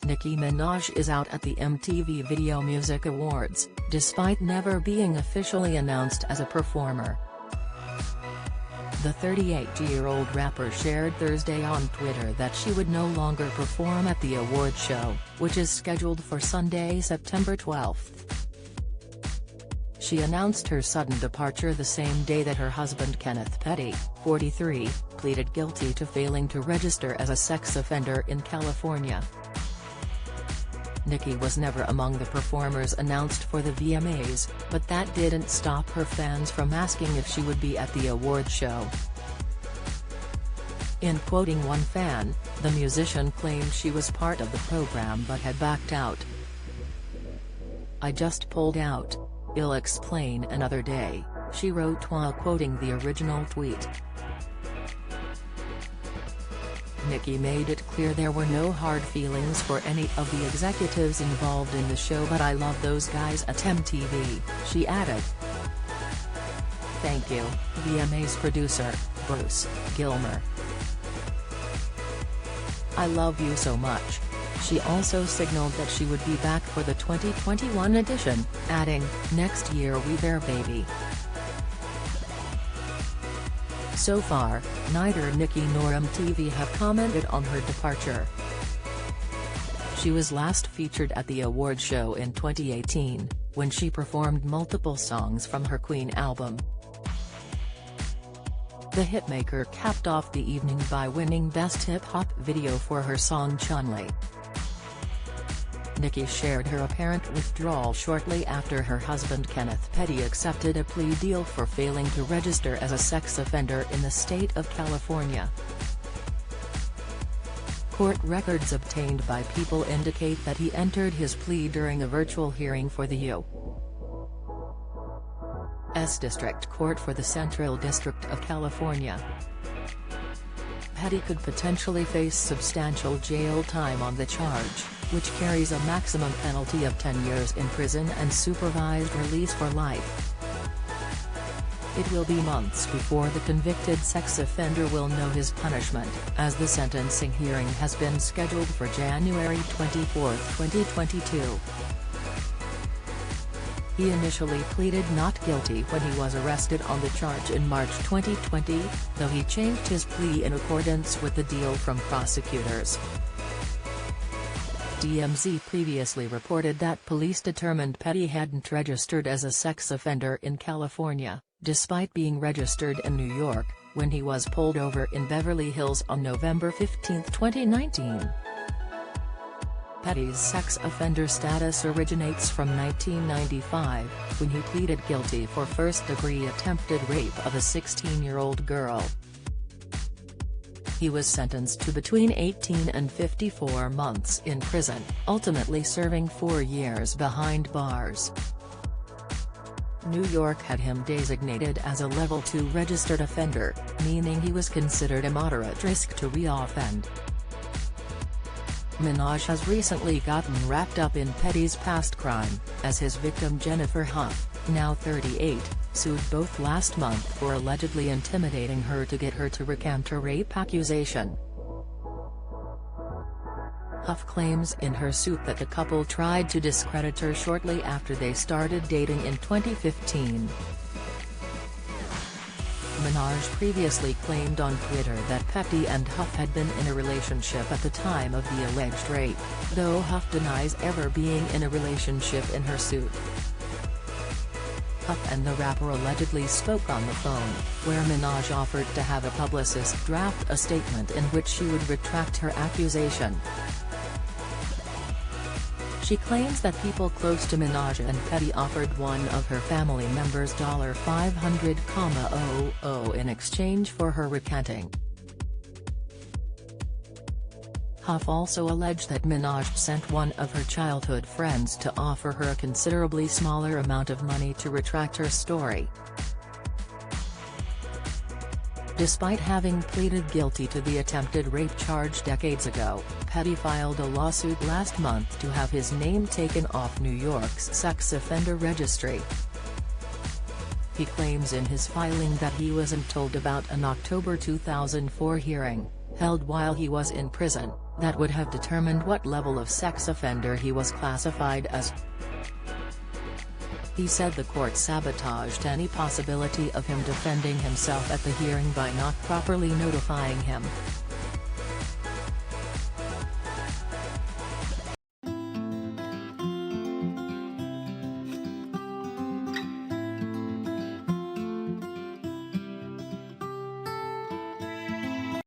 Nicki Minaj is out at the MTV Video Music Awards, despite never being officially announced as a performer. The 38-year-old rapper shared Thursday on Twitter that she would no longer perform at the award show, which is scheduled for Sunday, September 12. She announced her sudden departure the same day that her husband Kenneth Petty, 43, pleaded guilty to failing to register as a sex offender in California. Nicki was never among the performers announced for the VMAs, but that didn't stop her fans from asking if she would be at the award show. In quoting one fan, the musician claimed she was part of the program but had backed out. "I just pulled out. I'll explain another day," she wrote while quoting the original tweet. Nicki made it clear there were no hard feelings for any of the executives involved in the show, but "I love those guys at MTV," she added. "Thank you, VMAs producer, Bruce Gilmer. I love you so much." She also signaled that she would be back for the 2021 edition, adding, "Next year we there baby." So far, neither Nicki nor MTV have commented on her departure. She was last featured at the award show in 2018, when she performed multiple songs from her Queen album. The hitmaker capped off the evening by winning Best Hip Hop Video for her song Chun-Li. Nicki shared her apparent withdrawal shortly after her husband Kenneth Petty accepted a plea deal for failing to register as a sex offender in the state of California. Court records obtained by People indicate that he entered his plea during a virtual hearing for the U.S. District Court for the Central District of California. Petty could potentially face substantial jail time on the charge, which carries a maximum penalty of 10 years in prison and supervised release for life. It will be months before the convicted sex offender will know his punishment, as the sentencing hearing has been scheduled for January 24, 2022. He initially pleaded not guilty when he was arrested on the charge in March 2020, though he changed his plea in accordance with the deal from prosecutors. TMZ previously reported that police determined Petty hadn't registered as a sex offender in California, despite being registered in New York, when he was pulled over in Beverly Hills on November 15, 2019. Petty's sex offender status originates from 1995, when he pleaded guilty for first-degree attempted rape of a 16-year-old girl. He was sentenced to between 18 and 54 months in prison, ultimately serving 4 years behind bars. New York had him designated as a Level 2 registered offender, meaning he was considered a moderate risk to re-offend. Minaj has recently gotten wrapped up in Petty's past crime, as his victim Jennifer Huff, now 38, sued both last month for allegedly intimidating her to get her to recant her rape accusation. Huff claims in her suit that the couple tried to discredit her shortly after they started dating in 2015. Minaj previously claimed on Twitter that Petty and Huff had been in a relationship at the time of the alleged rape, though Huff denies ever being in a relationship in her suit. Huff and the rapper allegedly spoke on the phone, where Minaj offered to have a publicist draft a statement in which she would retract her accusation. She claims that people close to Minaj and Petty offered one of her family members $500,000 in exchange for her recanting. Huff also alleged that Minaj sent one of her childhood friends to offer her a considerably smaller amount of money to retract her story. Despite having pleaded guilty to the attempted rape charge decades ago, Petty filed a lawsuit last month to have his name taken off New York's sex offender registry. He claims in his filing that he wasn't told about an October 2004 hearing, held while he was in prison, that would have determined what level of sex offender he was classified as. He said the court sabotaged any possibility of him defending himself at the hearing by not properly notifying him.